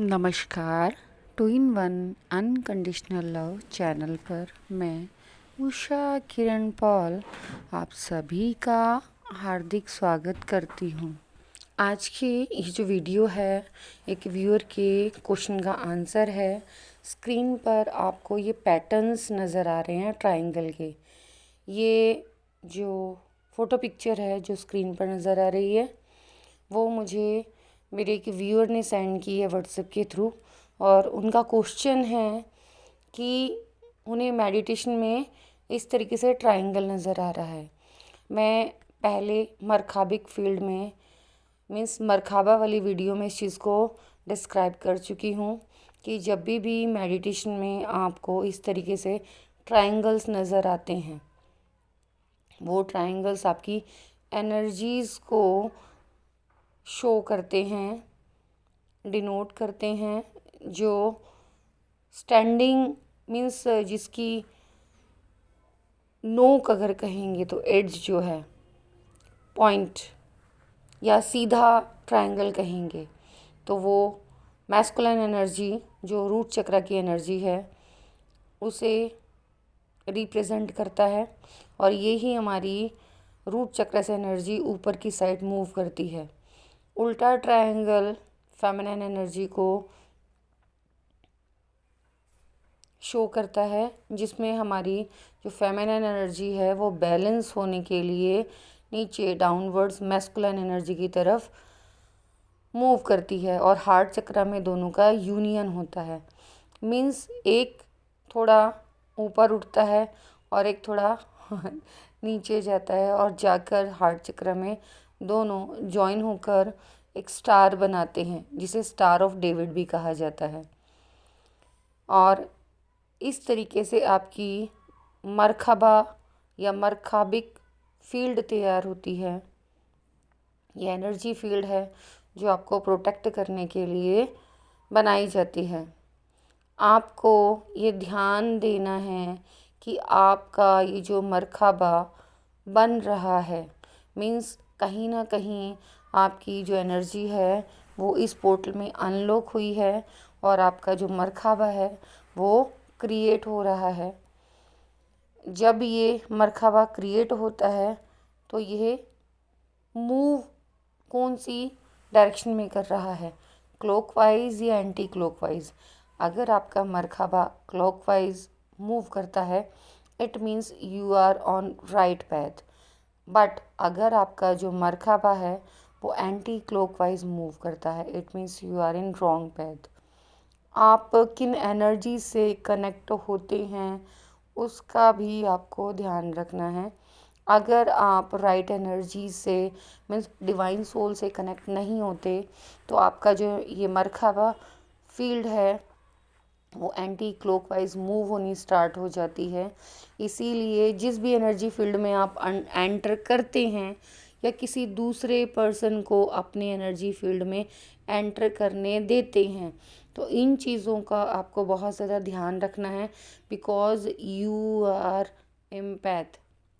नमस्कार। Two in one unconditional love channel पर मैं उषा किरण पॉल आप सभी का हार्दिक स्वागत करती हूँ। आज की ये जो वीडियो है एक व्यूअर के क्वेश्चन का आंसर है। स्क्रीन पर आपको ये पैटर्न्स नज़र आ रहे हैं ट्रायंगल के। ये जो फ़ोटो पिक्चर है जो स्क्रीन पर नज़र आ रही है वो मुझे मेरे एक व्यूअर ने सेंड की है व्हाट्सएप के थ्रू, और उनका क्वेश्चन है कि उन्हें मेडिटेशन में इस तरीके से ट्रायंगल नज़र आ रहा है। मैं पहले मरखाबिक फील्ड में मीन्स मरखाबा वाली वीडियो में इस चीज़ को डिस्क्राइब कर चुकी हूँ कि जब भी मेडिटेशन में आपको इस तरीके से ट्रायंगल्स नज़र आते हैं, वो ट्रायंगल्स आपकी एनर्जीज़ को शो करते हैं, डिनोट करते हैं। जो स्टैंडिंग मीन्स जिसकी नोक अगर कहेंगे तो एड्ज जो है, पॉइंट या सीधा ट्रायंगल कहेंगे तो वो मैस्कुलिन एनर्जी जो रूट चक्र की एनर्जी है उसे रिप्रेजेंट करता है, और ये ही हमारी रूट चक्र से एनर्जी ऊपर की साइड मूव करती है। उल्टा ट्रायंगल फेमिनिन एनर्जी को शो करता है, जिसमें हमारी जो फेमिनिन एनर्जी है वो बैलेंस होने के लिए नीचे डाउनवर्ड्स मैस्कुलिन एनर्जी की तरफ मूव करती है, और हार्ट चक्र में दोनों का यूनियन होता है। मीन्स एक थोड़ा ऊपर उठता है और एक थोड़ा नीचे जाता है, और जाकर हार्ट चक्र में दोनों जॉइन होकर एक स्टार बनाते हैं, जिसे स्टार ऑफ डेविड भी कहा जाता है। और इस तरीके से आपकी मरखबा या मरखाबिक फील्ड तैयार होती है। ये एनर्जी फील्ड है जो आपको प्रोटेक्ट करने के लिए बनाई जाती है। आपको ये ध्यान देना है कि आपका ये जो मरखबा बन रहा है मीन्स कहीं ना कहीं आपकी जो एनर्जी है वो इस पोर्टल में अनलॉक हुई है, और आपका जो मरखबा है वो क्रिएट हो रहा है। जब ये मरखबा क्रिएट होता है तो ये मूव कौन सी डायरेक्शन में कर रहा है, क्लॉकवाइज या एंटी क्लॉकवाइज। अगर आपका मरखबा क्लॉकवाइज मूव करता है it means you are on right path, but अगर आपका जो मरखबा है वो एंटी क्लॉकवाइज मूव करता है it means you are in wrong path. आप किन एनर्जी से कनेक्ट होते हैं उसका भी आपको ध्यान रखना है। अगर आप राइट एनर्जी से मीन्स डिवाइन सोल से कनेक्ट नहीं होते तो आपका जो ये मरखबा फील्ड है वो एंटी क्लॉकवाइज मूव होनी स्टार्ट हो जाती है। इसीलिए जिस भी एनर्जी फील्ड में आप एंटर करते हैं या किसी दूसरे पर्सन को अपनी एनर्जी फील्ड में एंटर करने देते हैं तो इन चीज़ों का आपको बहुत ज़्यादा ध्यान रखना है, बिकॉज यू आर एम्पैथ।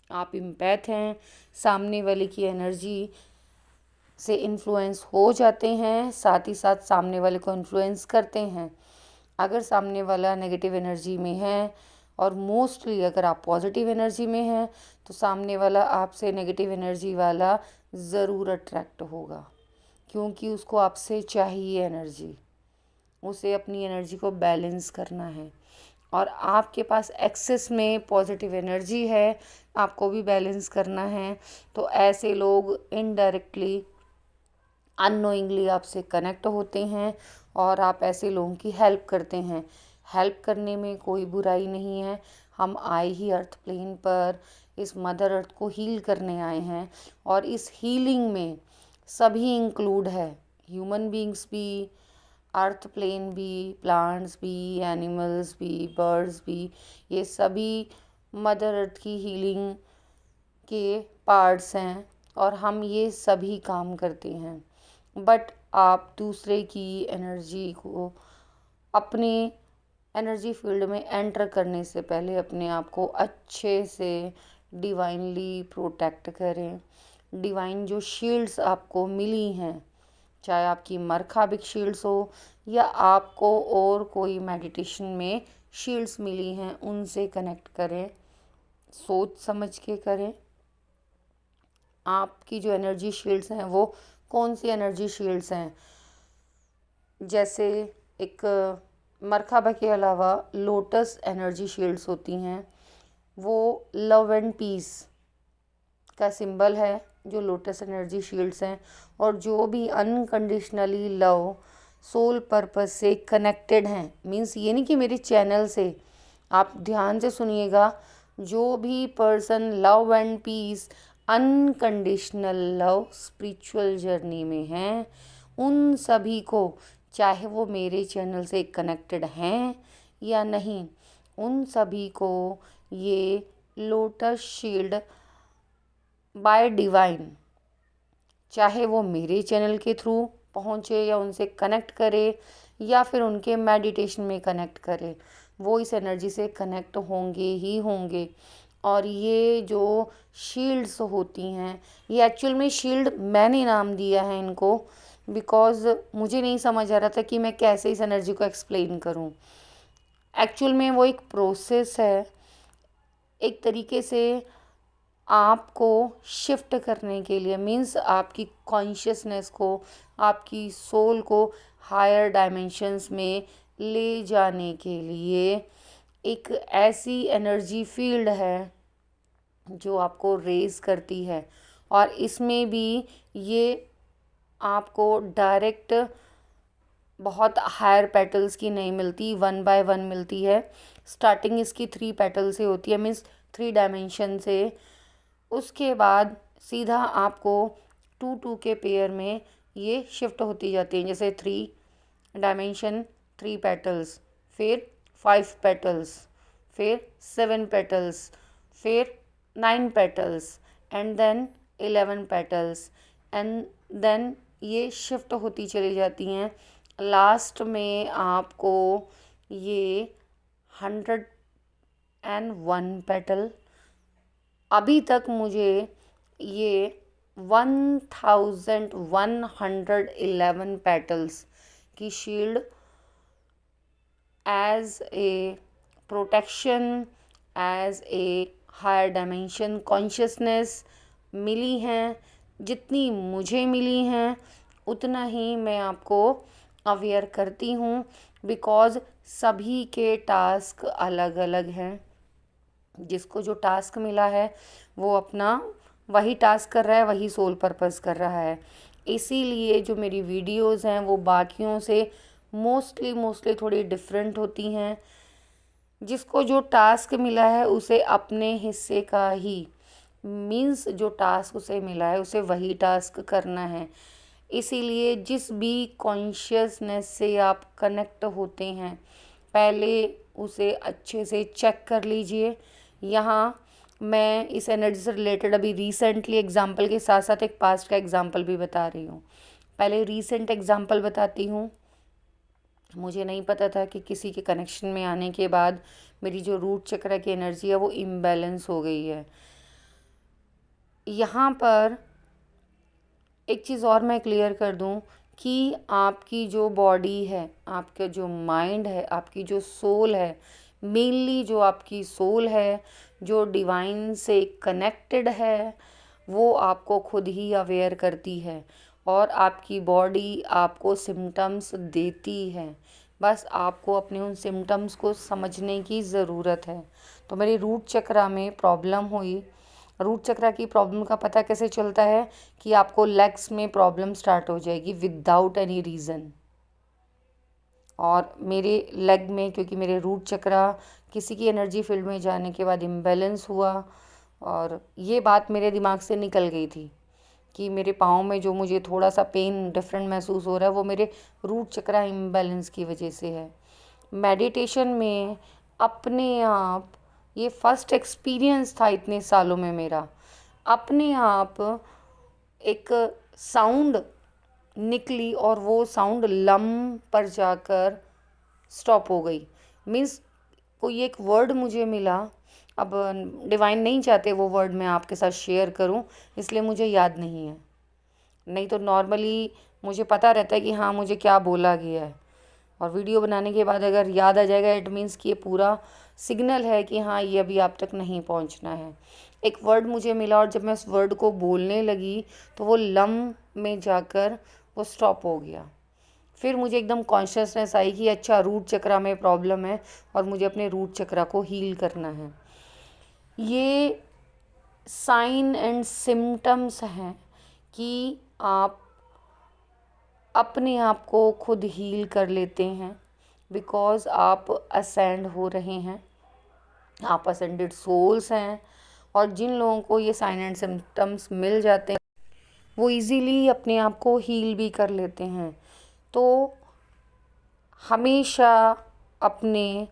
आप एम्पैथ हैं, सामने वाले की एनर्जी से इन्फ्लुएंस हो जाते हैं, साथ ही साथ सामने वाले को इन्फ्लुएंस करते हैं। अगर सामने वाला नेगेटिव एनर्जी में है और मोस्टली अगर आप पॉजिटिव एनर्जी में हैं तो सामने वाला आपसे नेगेटिव एनर्जी वाला ज़रूर अट्रैक्ट होगा, क्योंकि उसको आपसे चाहिए एनर्जी, उसे अपनी एनर्जी को बैलेंस करना है। और आपके पास एक्सेस में पॉजिटिव एनर्जी है, आपको भी बैलेंस करना है, तो ऐसे लोग इनडायरेक्टली अननोइंगली आपसे कनेक्ट होते हैं और आप ऐसे लोगों की हेल्प करते हैं। हेल्प करने में कोई बुराई नहीं है। हम आए ही अर्थ प्लेन पर इस मदर अर्थ को हील करने आए हैं, और इस हीलिंग में सभी इंक्लूड है, ह्यूमन बीइंग्स भी, अर्थ प्लेन भी, प्लांट्स भी, एनिमल्स भी, बर्ड्स भी। ये सभी मदर अर्थ की हीलिंग के पार्ट्स हैं और हम ये सभी काम करते हैं। बट आप दूसरे की एनर्जी को अपने एनर्जी फील्ड में एंटर करने से पहले अपने आप को अच्छे से डिवाइनली प्रोटेक्ट करें। डिवाइन जो शील्ड्स आपको मिली हैं चाहे आपकी मरखाबिक शील्ड्स हो या आपको और कोई मेडिटेशन में शील्ड्स मिली हैं, उनसे कनेक्ट करें, सोच समझ के करें। आपकी जो एनर्जी शील्ड्स हैं वो कौन सी एनर्जी शील्ड्स हैं, जैसे एक मरखाबा के अलावा लोटस एनर्जी शील्ड्स होती हैं, वो लव एंड पीस का सिंबल है जो लोटस एनर्जी शील्ड्स हैं। और जो भी अनकंडीशनली लव सोल पर्पस से कनेक्टेड हैं, मीन्स ये नहीं कि मेरे चैनल से, आप ध्यान से सुनिएगा, जो भी person love and peace unconditional love spiritual journey में हैं, उन सभी को, चाहे वो मेरे चैनल से कनेक्टेड हैं या नहीं, उन सभी को ये लोटस शील्ड बाय डिवाइन, चाहे वो मेरे चैनल के थ्रू पहुँचे या उनसे कनेक्ट करे या फिर उनके मेडिटेशन में कनेक्ट करे, वो इस एनर्जी से कनेक्ट होंगे ही होंगे। और ये जो शील्ड्स होती हैं, ये एक्चुअल में शील्ड मैंने नाम दिया है इनको, बिकॉज़ मुझे नहीं समझ आ रहा था कि मैं कैसे इस एनर्जी को एक्सप्लेन करूं। एक्चुअल में वो एक प्रोसेस है, एक तरीके से आपको शिफ्ट करने के लिए, मीन्स आपकी कॉन्शियसनेस को, आपकी सोल को हायर डायमेंशंस में ले जाने के लिए एक ऐसी एनर्जी फील्ड है जो आपको रेज करती है। और इसमें भी ये आपको डायरेक्ट बहुत हायर पेटल्स की नहीं मिलती, 1 बाय 1 मिलती है। स्टार्टिंग इसकी 3 पेटल से होती है, मीन्स 3 डायमेंशन से। उसके बाद सीधा आपको 2-2 के पेयर में ये शिफ्ट होती जाती है, जैसे 3 डायमेंशन 3 पेटल्स, फिर 5 पेटल्स, फिर 7 पेटल्स, फिर 9 petals and then 11 petals, and then ये शिफ्ट होती चली जाती हैं। लास्ट में आपको ये 101 पेटल, अभी तक मुझे ये 1111 पेटल्स की shield as a protection, as a higher dimension consciousness मिली हैं। जितनी मुझे मिली हैं उतना ही मैं आपको अवेयर करती हूँ, बिकॉज़ सभी के टास्क अलग अलग हैं। जिसको जो टास्क मिला है वो अपना वही टास्क कर रहा है, वही सोल पर्पस कर रहा है। इसीलिए जो मेरी वीडियोस हैं वो बाकियों से मोस्टली थोड़ी डिफरेंट होती हैं। जिसको जो टास्क मिला है उसे अपने हिस्से का ही, मीन्स जो टास्क उसे मिला है उसे वही टास्क करना है। इसीलिए जिस भी कॉन्शियसनेस से आप कनेक्ट होते हैं, पहले उसे अच्छे से चेक कर लीजिए। यहाँ मैं इस एनर्जी से रिलेटेड अभी रिसेंटली एग्जांपल के साथ साथ एक पास्ट का एग्जांपल भी बता रही हूँ। पहले रीसेंट एग्जांपल बताती हूँ। मुझे नहीं पता था कि किसी के कनेक्शन में आने के बाद मेरी जो रूट चक्र की एनर्जी है वो इम्बैलेंस हो गई है। यहाँ पर एक चीज़ और मैं क्लियर कर दूँ कि आपकी जो बॉडी है, आपका जो माइंड है, आपकी जो सोल है, मेनली जो आपकी सोल है जो डिवाइन से कनेक्टेड है, वो आपको खुद ही अवेयर करती है और आपकी बॉडी आपको सिम्टम्स देती है। बस आपको अपने उन सिम्टम्स को समझने की ज़रूरत है। तो मेरी रूट चक्रा में प्रॉब्लम हुई। रूट चक्रा की प्रॉब्लम का पता कैसे चलता है कि आपको लेग्स में प्रॉब्लम स्टार्ट हो जाएगी विदाउट एनी रीज़न। और मेरे लेग में, क्योंकि मेरे रूट चक्रा किसी की एनर्जी फील्ड में जाने के बाद इम्बैलेंस हुआ, और ये बात मेरे दिमाग से निकल गई थी कि मेरे पाँव में जो मुझे थोड़ा सा पेन डिफरेंट महसूस हो रहा है वो मेरे रूट चक्रा इम्बैलेंस की वजह से है। मेडिटेशन में अपने आप, ये फर्स्ट एक्सपीरियंस था इतने सालों में मेरा, अपने आप एक साउंड निकली और वो साउंड लम पर जाकर स्टॉप हो गई। मीन्स कोई एक वर्ड मुझे मिला, अब डिवाइन नहीं चाहते वो वर्ड मैं आपके साथ शेयर करूं, इसलिए मुझे याद नहीं है। नहीं तो नॉर्मली मुझे पता रहता है कि हाँ मुझे क्या बोला गया है, और वीडियो बनाने के बाद अगर याद आ जाएगा इट मीन्स कि ये पूरा सिग्नल है कि हाँ ये अभी आप तक नहीं पहुंचना है। एक वर्ड मुझे मिला और जब मैं उस वर्ड को बोलने लगी तो वो लम में जाकर वो स्टॉप हो गया। फिर मुझे एकदम कॉन्शियसनेस आई कि अच्छा रूट चक्रा में प्रॉब्लम है और मुझे अपने रूट चक्रा को हील करना है। ये साइन एंड सिम्टम्स हैं कि आप अपने आप को खुद हील कर लेते हैं, बिकॉज़ आप असेंड हो रहे हैं, आप असेंडेड सोल्स हैं। और जिन लोगों को ये साइन एंड सिम्टम्स मिल जाते हैं वो इजीली अपने आप को हील भी कर लेते हैं। तो हमेशा अपने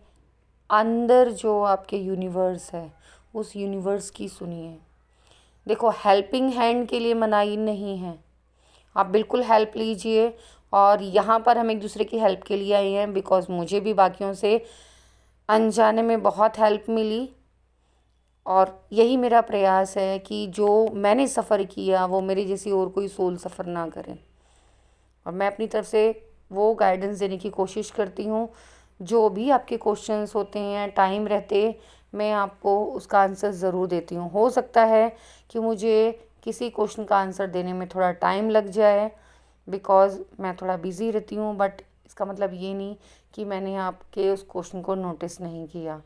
अंदर जो आपके यूनिवर्स है उस यूनिवर्स की सुनिए। देखो, हेल्पिंग हैंड के लिए मनाही नहीं है, आप बिल्कुल हेल्प लीजिए। और यहाँ पर हम एक दूसरे की हेल्प के लिए आए हैं, बिकॉज़ मुझे भी बाकियों से अनजाने में बहुत हेल्प मिली, और यही मेरा प्रयास है कि जो मैंने सफ़र किया वो मेरे जैसी और कोई सोल सफ़र ना करे। और मैं अपनी तरफ से वो गाइडेंस देने की कोशिश करती हूँ। जो भी आपके क्वेश्चंस होते हैं टाइम रहते मैं आपको उसका आंसर ज़रूर देती हूँ। हो सकता है कि मुझे किसी क्वेश्चन का आंसर देने में थोड़ा टाइम लग जाए, बिकॉज़ मैं थोड़ा बिज़ी रहती हूँ, बट इसका मतलब ये नहीं कि मैंने आपके उस क्वेश्चन को नोटिस नहीं किया,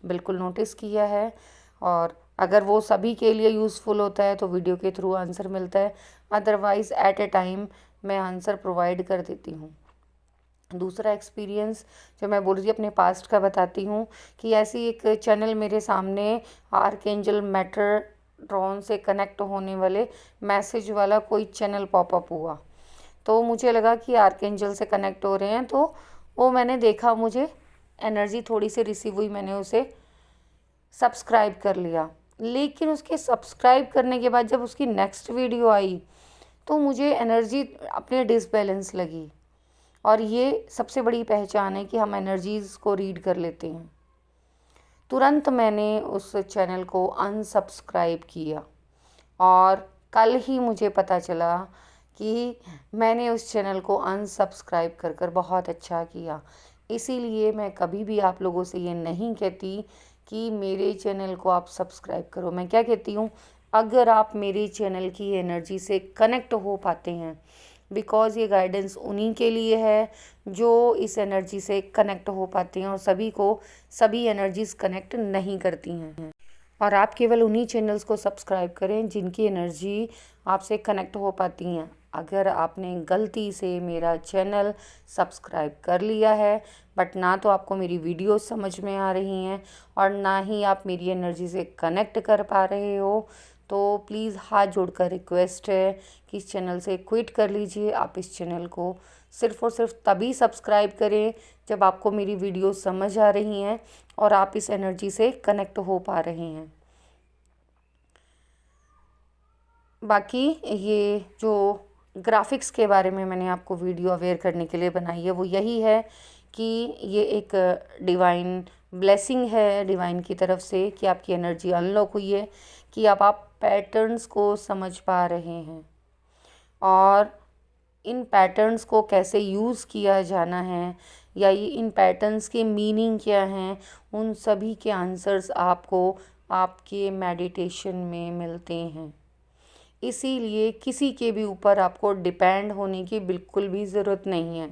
बिल्कुल नोटिस किया है। और अगर वो सभी के लिए यूज़फुल होता है तो वीडियो के थ्रू आंसर मिलता है, अदरवाइज़ एट ए टाइम मैं आंसर प्रोवाइड कर देती हूँ। दूसरा एक्सपीरियंस जो मैं बोल रही थी अपने पास्ट का बताती हूँ कि ऐसी एक चैनल मेरे सामने आर्कएंजल मेटाट्रॉन से कनेक्ट होने वाले मैसेज वाला कोई चैनल पॉपअप हुआ। तो मुझे लगा कि आर्कएंजल से कनेक्ट हो रहे हैं, तो वो मैंने देखा, मुझे एनर्जी थोड़ी सी रिसीव हुई, मैंने उसे सब्सक्राइब कर लिया। लेकिन उसके सब्सक्राइब करने के बाद जब उसकी नेक्स्ट वीडियो आई तो मुझे एनर्जी अपने डिसबैलेंस लगी। और ये सबसे बड़ी पहचान है कि हम एनर्जीज़ को रीड कर लेते हैं। तुरंत मैंने उस चैनल को अनसब्सक्राइब किया, और कल ही मुझे पता चला कि मैंने उस चैनल को अनसब्सक्राइब कर कर बहुत अच्छा किया। इसीलिए मैं कभी भी आप लोगों से ये नहीं कहती कि मेरे चैनल को आप सब्सक्राइब करो। मैं क्या कहती हूँ, अगर आप मेरे चैनल की एनर्जी से कनेक्ट हो पाते हैं, बिकॉज़ ये गाइडेंस उन्हीं के लिए है जो इस एनर्जी से कनेक्ट हो पाते हैं, और सभी को सभी एनर्जीज़ कनेक्ट नहीं करती हैं। और आप केवल उन्हीं चैनल्स को सब्सक्राइब करें जिनकी एनर्जी आपसे कनेक्ट हो पाती हैं। अगर आपने गलती से मेरा चैनल सब्सक्राइब कर लिया है बट ना तो आपको मेरी वीडियो समझ में आ रही हैं और ना ही आप मेरी एनर्जी से कनेक्ट कर पा रहे हो, तो प्लीज़ हाथ जोड़कर रिक्वेस्ट है कि इस चैनल से क्विट कर लीजिए। आप इस चैनल को सिर्फ़ और सिर्फ तभी सब्सक्राइब करें जब आपको मेरी वीडियो समझ आ रही हैं और आप इस एनर्जी से कनेक्ट हो पा रहे हैं। बाकी ये जो ग्राफिक्स के बारे में मैंने आपको वीडियो अवेयर करने के लिए बनाई है वो यही है कि ये एक डिवाइन ब्लेसिंग है डिवाइन की तरफ से कि आपकी एनर्जी अनलॉक हुई है, कि अब आप पैटर्न्स को समझ पा रहे हैं और इन पैटर्न्स को कैसे यूज़ किया जाना है या ये इन पैटर्न्स के मीनिंग क्या हैं, उन सभी के आंसर्स आपको आपके मेडिटेशन में मिलते हैं। इसीलिए किसी के भी ऊपर आपको डिपेंड होने की बिल्कुल भी ज़रूरत नहीं है।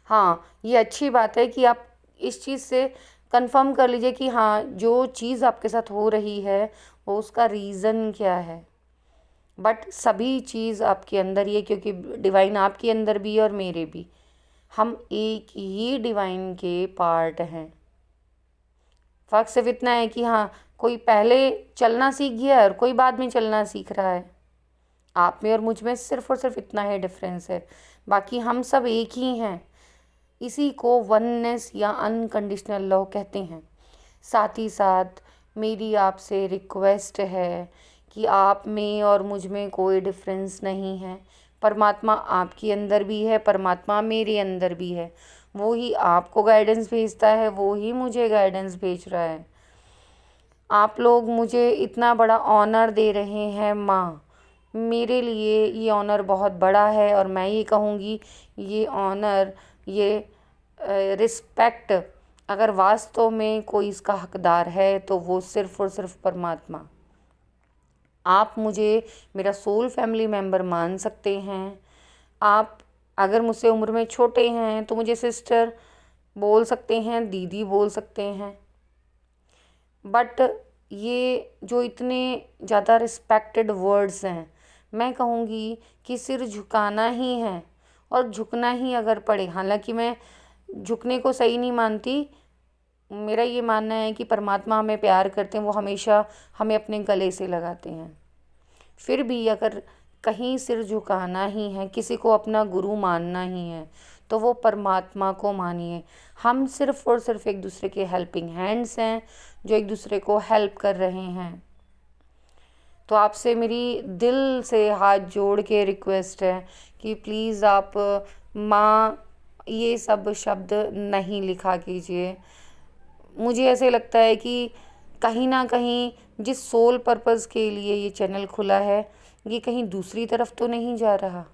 हाँ, ये अच्छी बात है कि आप इस चीज़ से कंफर्म कर लीजिए कि हाँ जो चीज़ आपके साथ हो रही है वो उसका रीज़न क्या है। बट सभी चीज़ आपके अंदर ही है, क्योंकि डिवाइन आपके अंदर भी है और मेरे भी, हम एक ही डिवाइन के पार्ट हैं। फ़र्क सिर्फ इतना है कि हाँ कोई पहले चलना सीख गया है और कोई बाद में चलना सीख रहा है। आप में और मुझ में सिर्फ और सिर्फ इतना ही डिफरेंस है, बाकी हम सब एक ही हैं। इसी को वननेस या अनकंडीशनल लव कहते हैं। साथ ही साथ मेरी आपसे रिक्वेस्ट है कि आप में और मुझ में कोई डिफरेंस नहीं है। परमात्मा आपके अंदर भी है, परमात्मा मेरे अंदर भी है। वो ही आपको गाइडेंस भेजता है, वो ही मुझे गाइडेंस भेज रहा है। आप लोग मुझे इतना बड़ा ऑनर दे रहे हैं माँ, मेरे लिए ये ऑनर बहुत बड़ा है और मैं ये कहूँगी ये ऑनर, ये रिस्पेक्ट, अगर वास्तव में कोई इसका हकदार है तो वो सिर्फ़ और सिर्फ परमात्मा। आप मुझे मेरा सोल फैमिली मेम्बर मान सकते हैं। आप अगर मुझसे उम्र में छोटे हैं तो मुझे सिस्टर बोल सकते हैं, दीदी बोल सकते हैं। बट ये जो इतने ज़्यादा रिस्पेक्टेड वर्ड्स हैं, मैं कहूँगी कि सिर झुकाना ही है और झुकना ही अगर पड़े। हालांकि मैं झुकने को सही नहीं मानती। मेरा ये मानना है कि परमात्मा हमें प्यार करते हैं, वो हमेशा हमें अपने गले से लगाते हैं। फिर भी अगर कहीं सिर झुकाना ही है, किसी को अपना गुरु मानना ही है, तो वो परमात्मा को मानिए। हम सिर्फ़ और सिर्फ एक दूसरे के हेल्पिंग हैंड्स हैं जो एक दूसरे को हेल्प कर रहे हैं। तो आपसे मेरी दिल से हाथ जोड़ के रिक्वेस्ट है कि प्लीज़ आप माँ ये सब शब्द नहीं लिखा कीजिए। मुझे ऐसे लगता है कि कहीं ना कहीं जिस सोल पर्पस के लिए ये चैनल खुला है, ये कहीं दूसरी तरफ तो नहीं जा रहा।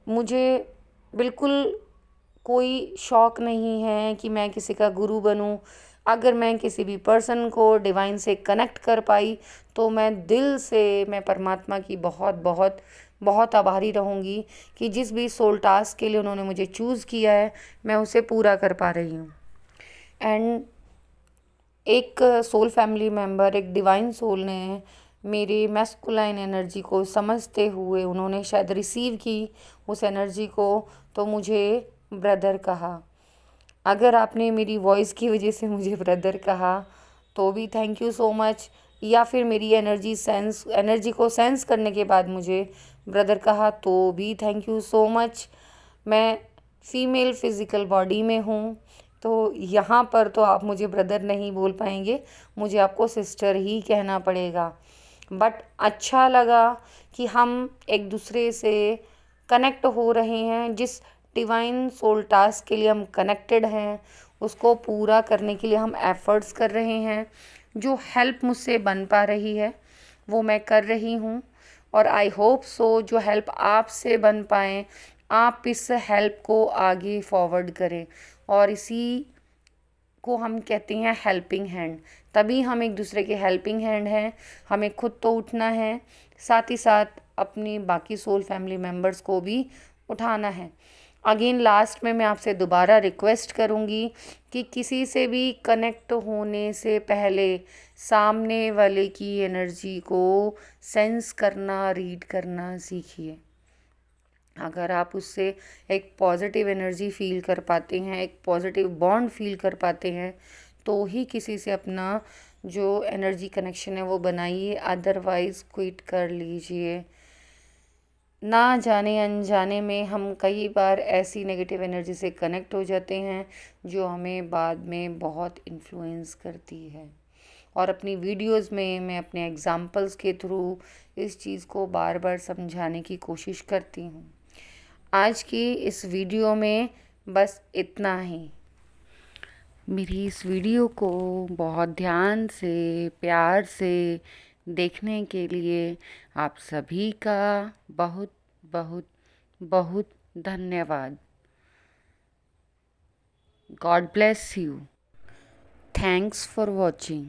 मुझे बिल्कुल कोई शौक़ नहीं है कि मैं किसी का गुरु बनूं। अगर मैं किसी भी पर्सन को डिवाइन से कनेक्ट कर पाई तो मैं दिल से, मैं परमात्मा की बहुत बहुत बहुत आभारी रहूँगी कि जिस भी सोल टास्क के लिए उन्होंने मुझे चूज़ किया है मैं उसे पूरा कर पा रही हूँ। एंड एक सोल फैमिली मेम्बर, एक डिवाइन सोल ने मेरे मैस्कुलाइन एनर्जी को समझते हुए उन्होंने शायद रिसीव की उस एनर्जी को, तो मुझे ब्रदर कहा। अगर आपने मेरी वॉइस की वजह से मुझे ब्रदर कहा तो भी थैंक यू सो मच, या फिर मेरी एनर्जी को सेंस करने के बाद मुझे ब्रदर कहा तो भी थैंक यू सो मच। मैं फीमेल फिज़िकल बॉडी में हूँ, तो यहाँ पर तो आप मुझे ब्रदर नहीं बोल पाएंगे, मुझे आपको सिस्टर ही कहना पड़ेगा। बट अच्छा लगा कि हम एक दूसरे से कनेक्ट हो रहे हैं। जिस डिवाइन सोल टास्क के लिए हम कनेक्टेड हैं उसको पूरा करने के लिए हम एफ़र्ट्स कर रहे हैं। जो हेल्प मुझसे बन पा रही है वो मैं कर रही हूँ, और आई होप सो जो हेल्प आपसे बन पाए आप इस हेल्प को आगे फॉरवर्ड करें। और इसी को हम कहते हैं हेल्पिंग हैंड। तभी हम एक दूसरे के हेल्पिंग हैंड हैं। हमें खुद तो उठना है, साथ ही साथ अपनी बाकी सोल फैमिली मेम्बर्स को भी उठाना है। अगेन लास्ट में मैं आपसे दोबारा रिक्वेस्ट करूँगी कि किसी से भी कनेक्ट होने से पहले सामने वाले की एनर्जी को सेंस करना, रीड करना सीखिए। अगर आप उससे एक पॉजिटिव एनर्जी फील कर पाते हैं, एक पॉजिटिव बॉन्ड फील कर पाते हैं, तो ही किसी से अपना जो एनर्जी कनेक्शन है वो बनाइए। अदरवाइज़ क्विट कर लीजिए। ना जाने अनजाने में हम कई बार ऐसी नेगेटिव एनर्जी से कनेक्ट हो जाते हैं जो हमें बाद में बहुत इन्फ्लुएंस करती है। और अपनी वीडियोस में मैं अपने एग्जाम्पल्स के थ्रू इस चीज़ को बार बार समझाने की कोशिश करती हूँ। आज की इस वीडियो में बस इतना ही। मेरी इस वीडियो को बहुत ध्यान से, प्यार से देखने के लिए आप सभी का बहुत बहुत बहुत धन्यवाद। God bless you. Thanks for watching.